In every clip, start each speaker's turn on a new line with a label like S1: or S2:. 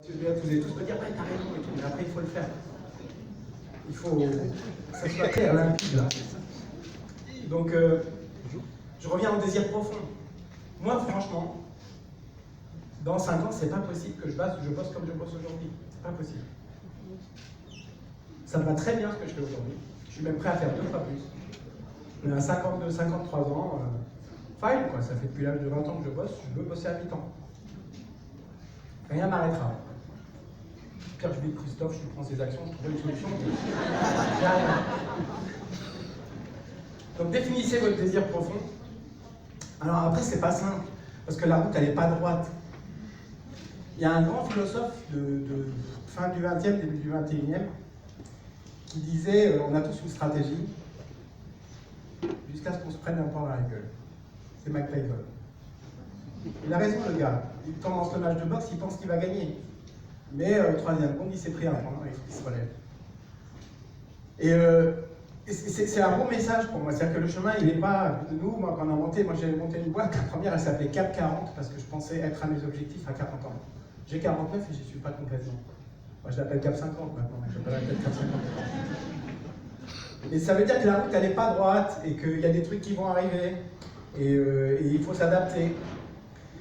S1: Vous allez tous me dire, ouais, t'as raison et tout, mais après, il faut le faire. Il faut que ça soit clair, limpide, là. Donc, je reviens au désir profond. Moi, franchement, dans 5 ans, c'est pas possible que je bosse comme je bosse aujourd'hui. C'est pas possible. Ça me va très bien ce que je fais aujourd'hui. Je suis même prêt à faire 2 fois plus. Mais à 52, 53 ans, fine, quoi. Ça fait depuis l'âge de 20 ans que je bosse, je veux bosser à mi-temps. Rien m'arrêtera. Pire, je dis Christophe, je lui prends ses actions, je trouve une solution. Donc définissez votre désir profond. Alors après, c'est pas simple, parce que la route, elle n'est pas droite. Il y a un grand philosophe de fin du 20e, début du 21e, qui disait on a tous une stratégie, jusqu'à ce qu'on se prenne un point dans la gueule. C'est Mike Tyson. Il a raison, le gars. Il commence le match de boxe, il pense qu'il va gagner. Mais au 3e round, il s'est pris un point, il faut qu'il se relève. Et c'est un bon message pour moi. C'est-à-dire que le chemin, il n'est pas de nous. Moi, quand on a monté, moi j'avais monté une boîte. La première, elle s'appelait Cap 40 parce que je pensais être à mes objectifs à 40 ans. J'ai 49 et j'y suis pas complètement. Moi, je l'appelle Cap 50 maintenant. Je l'appelle Cap 50. Et ça veut dire que la route, elle n'est pas droite et qu'il y a des trucs qui vont arriver. Et il faut s'adapter.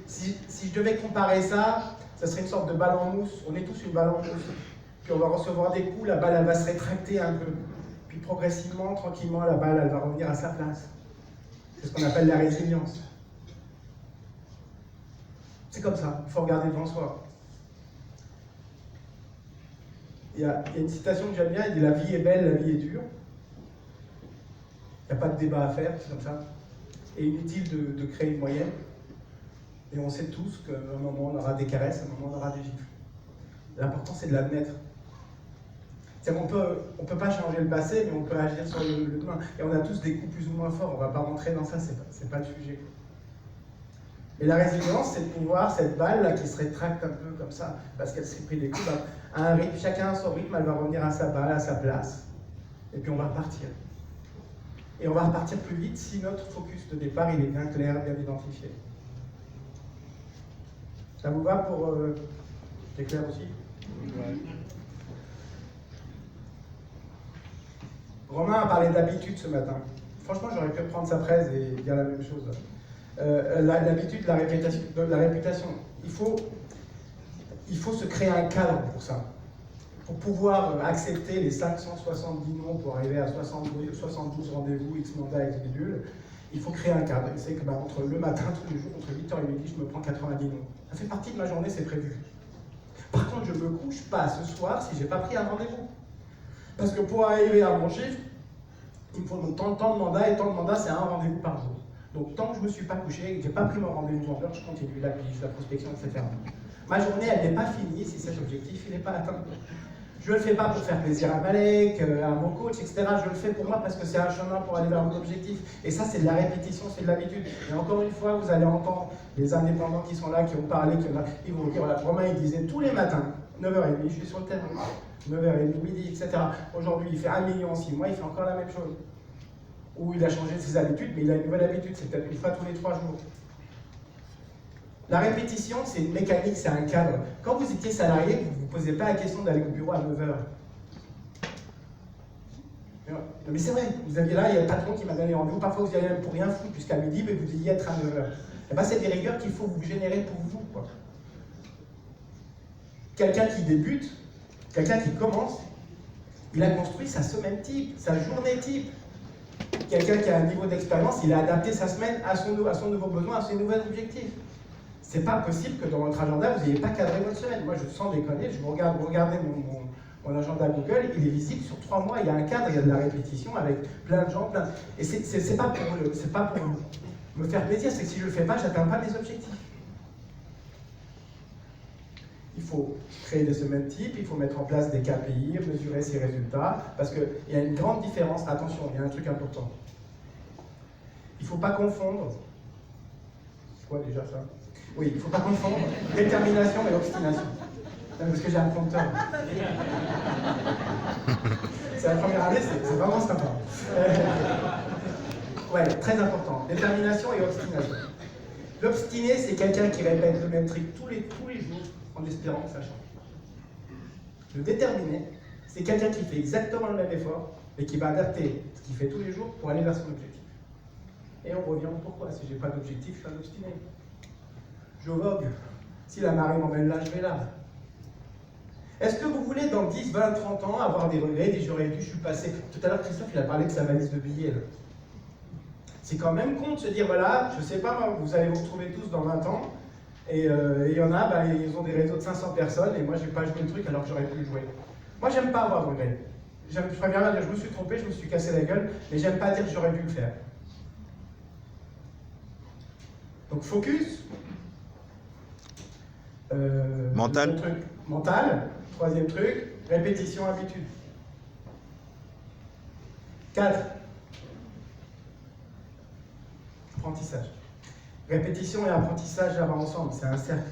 S1: Si je devais comparer ça, ça serait une sorte de balle en mousse. On est tous une balle en mousse. Puis on va recevoir des coups, la balle, elle va se rétracter un peu. Puis progressivement, tranquillement, la balle, elle va revenir à sa place. C'est ce qu'on appelle la résilience. C'est comme ça, il faut regarder devant soi. Il y a une citation que j'aime bien, il dit « La vie est belle, la vie est dure ». Il n'y a pas de débat à faire, c'est comme ça. Et inutile de créer une moyenne. Et on sait tous qu'à un moment, on aura des caresses, à un moment, on aura des gifles. L'important, c'est de l'admettre. On peut pas changer le passé, mais on peut agir sur le demain. Et on a tous des coups plus ou moins forts, on va pas rentrer dans ça, c'est pas le sujet. Mais la résilience, c'est de pouvoir, cette balle là qui se rétracte un peu comme ça, parce qu'elle s'est pris des coups, à un rythme, chacun à son rythme, elle va revenir à sa balle, à sa place. Et puis on va repartir. Et on va repartir plus vite si notre focus de départ, il est bien clair, bien identifié. Ça vous va pour... C'est clair aussi? Ouais. Romain a parlé d'habitude ce matin. Franchement, j'aurais pu prendre sa presse et dire la même chose. L'habitude, la réputation. Il faut se créer un cadre pour ça. Pour pouvoir accepter les 570 noms pour arriver à 72 rendez-vous, X mandats, X bidule, il faut créer un cadre. Il sait que entre le matin, tous les jours, entre 8h et midi, je me prends 90 noms. Ça fait partie de ma journée, c'est prévu. Par contre, je ne me couche pas ce soir si je n'ai pas pris un rendez-vous. Parce que pour arriver à mon chiffre, il me faut donc tant de mandats, et tant de mandats, c'est un rendez-vous par jour. Donc tant que je ne me suis pas couché et que je n'ai pas pris mon rendez-vous en heure, je continue la pige, la prospection, etc. Ma journée, elle n'est pas finie si cet objectif n'est pas atteint. Je ne le fais pas pour faire plaisir à Malek, à mon coach, etc. Je le fais pour moi parce que c'est un chemin pour aller vers mon objectif. Et ça, c'est de la répétition, c'est de l'habitude. Et encore une fois, vous allez entendre les indépendants qui sont là, qui ont parlé, ils vont vous dire, voilà, Romain, il disait tous les matins, 9h30, je suis sur le terrain, 9h30, midi, etc. Aujourd'hui, il fait 1 million en 6 mois, il fait encore la même chose. Ou il a changé ses habitudes, mais il a une nouvelle habitude, c'est peut-être une fois tous les 3 jours. La répétition, c'est une mécanique, c'est un cadre. Quand vous étiez salarié, vous ne vous posez pas la question d'aller au bureau à 9h. Non, mais c'est vrai, vous aviez là, il y a le patron qui m'a donné rendez-vous, parfois vous y allez même pour rien foutre jusqu'à midi, mais vous deviez être à 9h. Et bien c'est des rigueurs qu'il faut vous générer pour vous, quoi. Quelqu'un qui débute, quelqu'un qui commence, il a construit sa semaine type, sa journée type. Quelqu'un qui a un niveau d'expérience, il a adapté sa semaine à son nouveau besoin, à ses nouveaux objectifs. C'est pas possible que dans votre agenda, vous n'ayez pas cadré votre semaine. Moi, je sens déconner, vous regardez mon agenda Google, il est visible sur 3 mois, il y a un cadre, il y a de la répétition avec plein de gens, Et c'est pas pour me faire plaisir, c'est que si je ne le fais pas, je n'atteins pas mes objectifs. Il faut créer des semaines types, il faut mettre en place des KPI, mesurer ses résultats, parce qu'il y a une grande différence. Attention, il y a un truc important. Il ne faut pas confondre. C'est quoi déjà ça? Oui, il ne faut pas confondre détermination et obstination. Parce que j'ai un prompteur. C'est la première année, c'est vraiment sympa. Ouais, très important. Détermination et obstination. L'obstiné, c'est quelqu'un qui répète le même truc tous les jours en espérant que ça change. Le déterminé, c'est quelqu'un qui fait exactement le même effort, mais qui va adapter ce qu'il fait tous les jours pour aller vers son objectif. Et on revient au pourquoi. Si j'ai pas d'objectif, je suis un obstiné. Je vogue. Si la marée m'emmène là, je vais là. Est-ce que vous voulez, dans 10, 20, 30 ans, avoir des regrets, dire j'aurais dû, je suis passé. Tout à l'heure, Christophe, il a parlé de sa valise de billets. Là. C'est quand même con de se dire, voilà, je sais pas, vous allez vous retrouver tous dans 20 ans, et il y en a, bah, ils ont des réseaux de 500 personnes, et moi, j'ai pas joué le truc alors que j'aurais pu le jouer. Moi, j'aime pas avoir de regrets. Je préfère bien dire, je me suis trompé, je me suis cassé la gueule, mais j'aime pas dire que j'aurais dû le faire. Donc, focus.
S2: Mental.
S1: Truc, mental. Troisième truc, répétition, habitude. 4. Apprentissage. Répétition et apprentissage, ça va ensemble, c'est un cercle.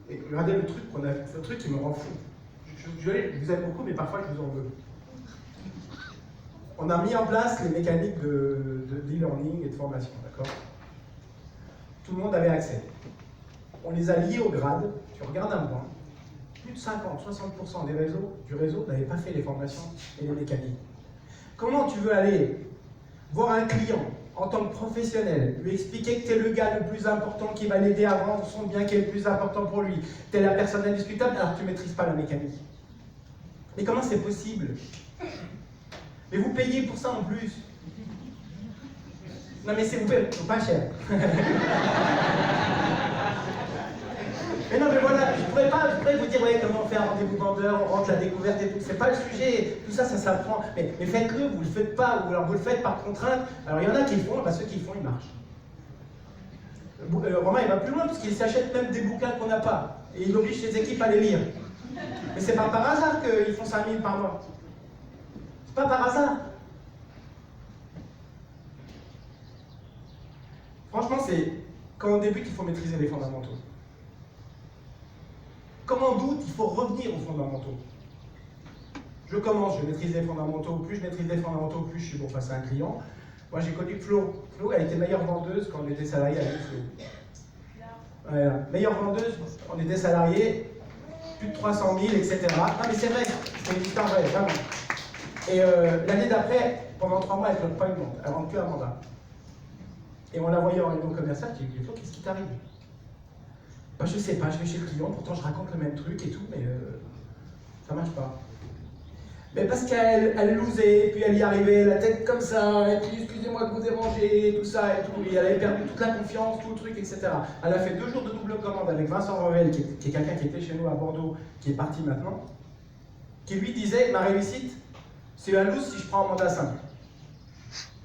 S1: Et regardez le truc qu'on a fait, ce truc qui me rend fou. Je vous aime beaucoup, mais parfois je vous en veux. On a mis en place les mécaniques de e-learning et de formation, d'accord? Tout le monde avait accès. On les a liés au grade. Tu regardes un point, plus de 50-60% du réseau n'avaient pas fait les formations et les mécaniques. Comment tu veux aller voir un client en tant que professionnel, lui expliquer que tu es le gars le plus important qui va l'aider à vendre son bien qui est le plus important pour lui, tu es la personne indiscutable alors que tu ne maîtrises pas la mécanique? Mais comment c'est possible? Mais vous payez pour ça en plus. Non mais c'est pas cher. Mais non mais voilà, je pourrais vous dire ouais, comment on fait un rendez-vous vendeur, on rentre la découverte et tout, c'est pas le sujet, tout ça, ça s'apprend. Mais faites-le, vous le faites pas, ou alors vous le faites par contrainte. Alors il y en a qui le font, bah, ceux qui le font, ils marchent. Romain il va plus loin parce qu'il s'achète même des bouquins qu'on n'a pas. Et il oblige ses équipes à les lire. Mais c'est pas par hasard qu'ils font 5 000 par mois. C'est pas par hasard. Franchement, c'est quand on débute, il faut maîtriser les fondamentaux. Comme on doute, il faut revenir aux fondamentaux. Je commence, je maîtrise les fondamentaux. Plus je maîtrise les fondamentaux, plus je suis bon face à un client. Moi, j'ai connu Flo. Flo, elle était meilleure vendeuse quand on était salarié avec Flo. Voilà. Meilleure vendeuse, on était salarié, plus de 300 000, etc. Non, mais c'est vrai, c'est une histoire vraie, vraiment. Et l'année d'après, pendant 3 mois, elle ne clôt pas une vente, elle ne rentre plus un mandat. Et on la voyait en réunion commerciale, je dis, Flo, qu'est-ce qui t'arrive? Bah, je sais pas, je vais chez le client, pourtant je raconte le même truc et tout, mais ça marche pas. Mais parce qu'elle lousait, puis elle y arrivait, la tête comme ça, et puis excusez-moi de vous déranger, tout ça et tout, et elle avait perdu toute la confiance, tout le truc, etc. Elle a fait 2 jours de double commande avec Vincent Revel, qui est quelqu'un qui était chez nous à Bordeaux, qui est parti maintenant, qui lui disait, ma réussite, c'est un loose si je prends un mandat simple.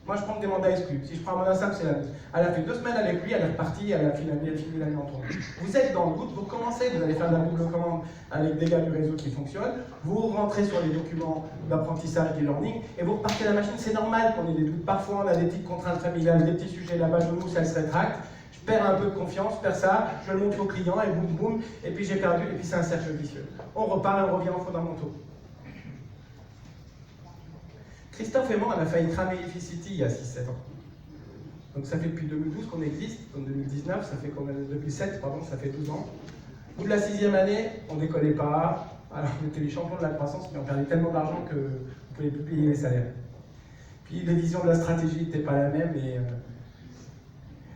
S1: Moi, je prends des mandats exclus. Si je prends un mandat simple, c'est la loose. Elle a fait 2 semaines avec lui, elle est repartie, elle a fini l'année en tournée. Vous êtes dans le doute, vous commencez, vous allez faire de la double commande avec des gars du réseau qui fonctionnent, vous rentrez sur les documents d'apprentissage d'e-learning et vous repartez la machine. C'est normal qu'on ait des doutes. Parfois, on a des petites contraintes familiales, des petits sujets là-bas, je mousse, elle se rétracte. Je perds un peu de confiance, je perds ça, je le montre au client et boum boum, et puis j'ai perdu, et puis c'est un cercle vicieux. On repart et on revient aux fondamentaux. Christophe et moi, on a failli cramer Efficity il y a 6-7 ans. Donc ça fait depuis 2012 qu'on existe, en 2019, ça fait qu'on a 2007, pardon, ça fait 12 ans. Au bout de la 6e année, on décollait pas, alors on était les champions de la croissance, mais on perdait tellement d'argent qu'on ne pouvait plus payer les salaires. Puis les visions de la stratégie n'étaient pas la même et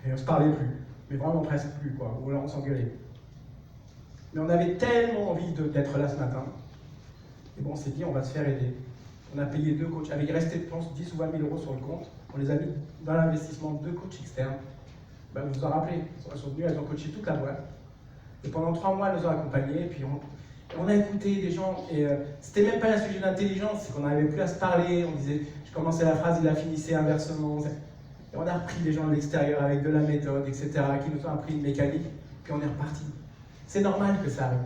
S1: on ne se parlait plus, mais vraiment presque plus, quoi, ou alors on s'engueulait. Mais on avait tellement envie d'être là ce matin, et bon, on s'est dit, on va se faire aider. On a payé 2 coachs, il restait, je pense, 10 ou 20 000 euros sur le compte. On les a mis dans l'investissement de 2 coachs externes. Ben, vous vous en rappelez, elles sont venues, elles ont coaché toute la boîte. Et pendant 3 mois, elles nous ont accompagnés. Et puis on a écouté des gens. Et c'était même pas un sujet d'intelligence, c'est qu'on n'arrivait plus à se parler. On disait, je commençais la phrase, il la finissait inversement. Et on a repris des gens de l'extérieur avec de la méthode, etc., qui nous ont appris une mécanique. Puis on est reparti. C'est normal que ça arrive.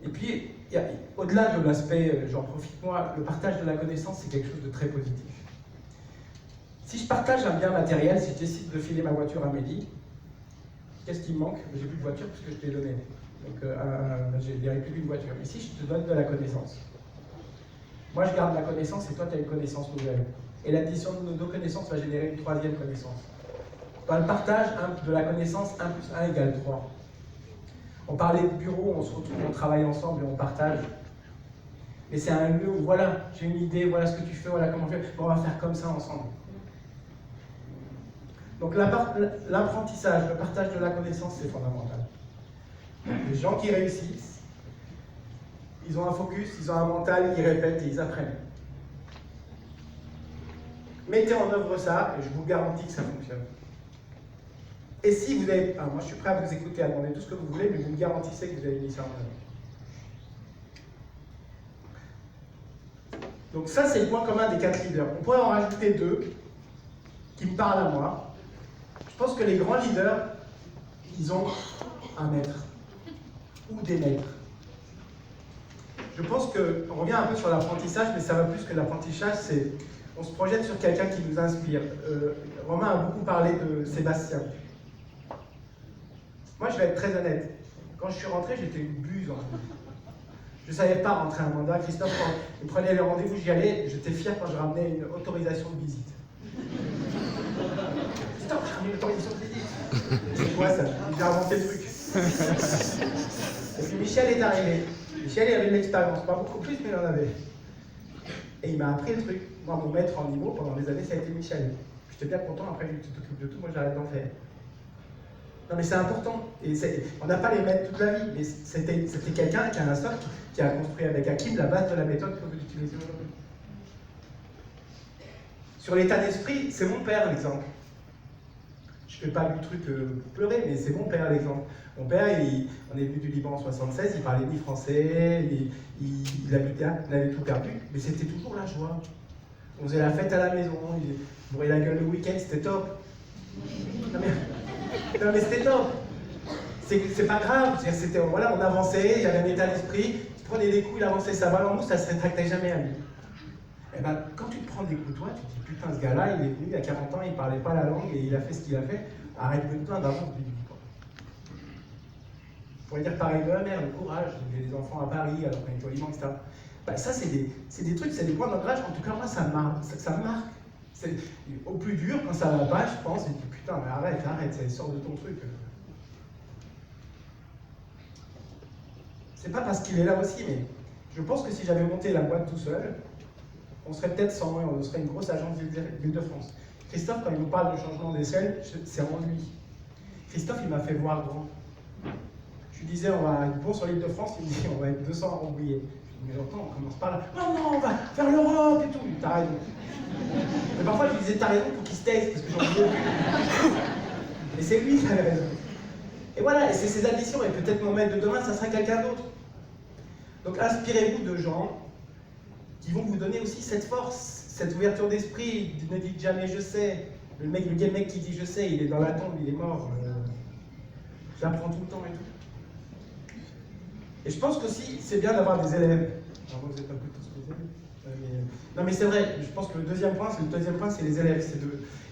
S1: Et puis, au-delà de l'aspect j'en profite moi, le partage de la connaissance, c'est quelque chose de très positif. Si je partage un bien matériel, si je décide de filer ma voiture à Mehdi, qu'est-ce qui me manque? J'ai plus de voiture parce que je t'ai donné. Donc, j'ai plus qu'une voiture. Et si je te donne de la connaissance, moi je garde la connaissance et toi tu as une connaissance nouvelle. Et l'addition de nos 2 connaissances va générer une 3e connaissance. Dans le partage de la connaissance, 1 plus 1 égale 3. On parlait de bureau, on se retrouve, on travaille ensemble et on partage. Mais c'est un lieu où, voilà, j'ai une idée, voilà ce que tu fais, voilà comment tu fais, on va faire comme ça ensemble. Donc l'apprentissage, le partage de la connaissance, c'est fondamental. Les gens qui réussissent, ils ont un focus, ils ont un mental, ils répètent et ils apprennent. Mettez en œuvre ça et je vous garantis que ça fonctionne. Et si vous avez... moi je suis prêt à vous écouter, à demander tout ce que vous voulez, mais vous me garantissez que vous avez mis ça en œuvre. Donc ça c'est le point commun des 4 leaders. On pourrait en rajouter 2 qui me parlent à moi. Je pense que les grands leaders, ils ont un maître ou des maîtres. Je pense qu'on revient un peu sur l'apprentissage, mais ça va plus que l'apprentissage, c'est on se projette sur quelqu'un qui nous inspire. Romain a beaucoup parlé de Sébastien. Moi, je vais être très honnête. Quand je suis rentré, j'étais une buse en fait. Je ne savais pas rentrer un mandat. Christophe, quand il prenait les rendez-vous, j'y allais. J'étais fier quand je ramenais une autorisation de visite. Christophe, j'ai ramené une autorisation de visite. C'est quoi ça? J'ai inventé le truc. Et puis Michel est arrivé. Michel, il avait de l'expérience, pas beaucoup plus, mais il en avait. Et il m'a appris le truc. Moi, mon maître en IMO, pendant des années, ça a été Michel. J'étais bien content, après, tu t'occupes de tout, moi j'arrête d'en faire. Non, mais c'est important. Et on n'a pas les maîtres toute la vie, mais c'était quelqu'un qui a un socle, qui a construit avec Hakim la base de la méthode que vous utilisez aujourd'hui. Sur l'état d'esprit, c'est mon père l'exemple. Je ne fais pas du truc pleurer, mais c'est mon père l'exemple. Mon père, on est venu du Liban en 76, il parlait ni français, il habitait, il avait tout perdu, mais c'était toujours la joie. On faisait la fête à la maison, il bourrait la gueule le week-end, c'était top. Non mais c'était top. C'est pas grave, voilà, on avançait, il y avait un état d'esprit, il prenait des coups, il avançait sa balle en mousse, ça ne se rétractait jamais à lui. Et ben, quand tu te prends des coups, toi, tu te dis putain, ce gars-là, il est venu il y a 40 ans, il parlait pas la langue et il a fait ce qu'il a fait, arrête de te plaindre avant de lui dire quoi. On pourrait dire pareil de la mère, le courage, il y a des enfants à Paris, alors qu'on est au Liban, etc. Ben, ça, c'est des trucs, c'est des points d'ancrage, en tout cas, moi, ça me marque. Au plus dur, quand ça va pas, je pense, et puis putain, mais arrête, ça sort de ton truc. C'est pas parce qu'il est là aussi, mais je pense que si j'avais monté la boîte tout seul, on serait peut-être 100 et on serait une grosse agence d'Île-de-France. Christophe, quand il nous parle de changement d'échelle, c'est en lui. Christophe, il m'a fait voir grand. Je lui disais, on va être bon sur l'Île-de-France, il me dit, on va être 200 à Rambouillet. Je lui dis, mais j'entends, on commence par là. Non, on va faire l'Europe et tout. T'as raison. Mais parfois, je lui disais, t'as raison pour qu'il se taise, parce que j'en voulais plus. Et c'est lui qui avait raison. Et voilà, et c'est ces additions, et peut-être mon maître de demain, ça sera quelqu'un d'autre. Donc inspirez-vous de gens qui vont vous donner aussi cette force, cette ouverture d'esprit. Ne dites jamais je sais. Le mec qui dit je sais, il est dans la tombe, il est mort. J'apprends tout le temps et tout. Et je pense qu'aussi, c'est bien d'avoir des élèves. Alors, vous êtes un peu tous mes élèves. Non mais c'est vrai, je pense que le deuxième point, c'est les élèves.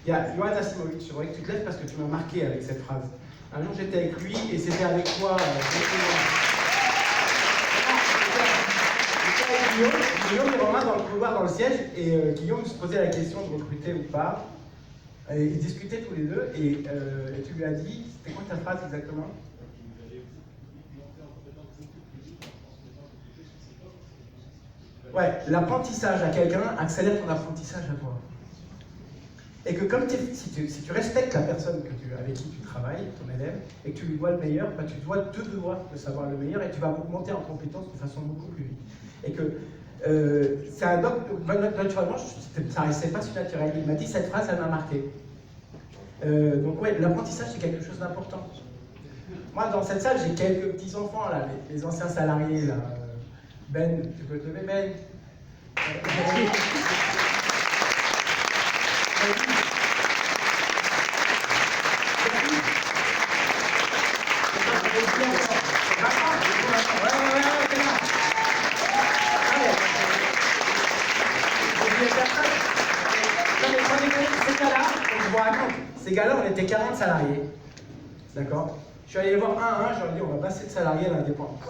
S1: Il y a Johan Asimovic, je voudrais que tu te lèves parce que tu m'as marqué avec cette phrase. Un jour j'étais avec lui et c'était avec toi. Guillaume et Romain dans le couloir, dans le siège, et Guillaume se posait la question de recruter ou pas. Et ils discutaient tous les deux, et tu lui as dit, c'était quoi ta phrase exactement? Ouais, l'apprentissage à quelqu'un accélère ton apprentissage à toi. Et que comme si tu respectes la personne avec qui tu travailles, ton élève, et que tu lui dois le meilleur, bah, tu te dois de savoir le meilleur, et tu vas monter en compétence de façon beaucoup plus vite. Et que c'est un doc, naturellement, ça restait pas si naturel. Il m'a dit cette phrase, elle m'a marqué. Donc ouais, l'apprentissage c'est quelque chose d'important. Moi dans cette salle j'ai quelques petits enfants là, les anciens salariés là. Ben, tu peux te lever Ben. Ces gars-là, on était 40 salariés. D'accord? Je suis allé les voir un à un, je leur ai dit on va passer de salariés à l'indépendance.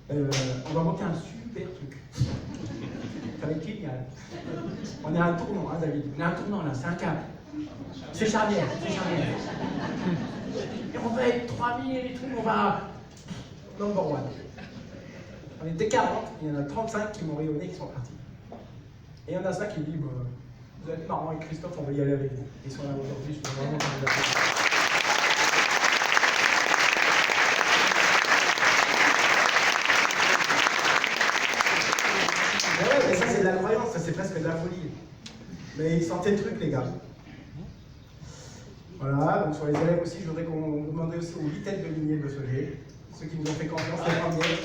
S1: On va monter un super truc. Ça va être génial. On est à un tournant, hein, David. On est à un tournant là, c'est un cap. C'est charnière, c'est charnière. Et on va être 3000 et tout, on va... Number one. On était 40, il y en a 35 qui m'ont rayonné, qui sont partis. Et il y en a 5 qui disent, vous êtes marrant avec Christophe, on va y aller avec vous. Ils sont là aujourd'hui, je suis vraiment content d'applaudir. Ouais, mais ça c'est de la croyance, ça c'est presque de la folie. Mais ils sentaient le truc, les gars. Voilà, donc sur les élèves aussi, je voudrais qu'on demande aussi aux 8 têtes de lignée de se lever. Ceux qui nous ont fait confiance, les premiers.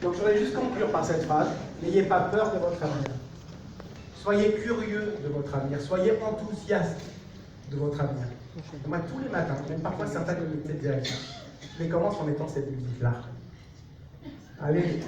S1: Donc je voudrais juste conclure par cette phrase. N'ayez pas peur de votre avenir. Soyez curieux de votre avenir. Soyez enthousiaste de votre avenir. Moi, tous les matins, même parfois certains comités de direction, je les commence en mettant cette musique-là. Allez.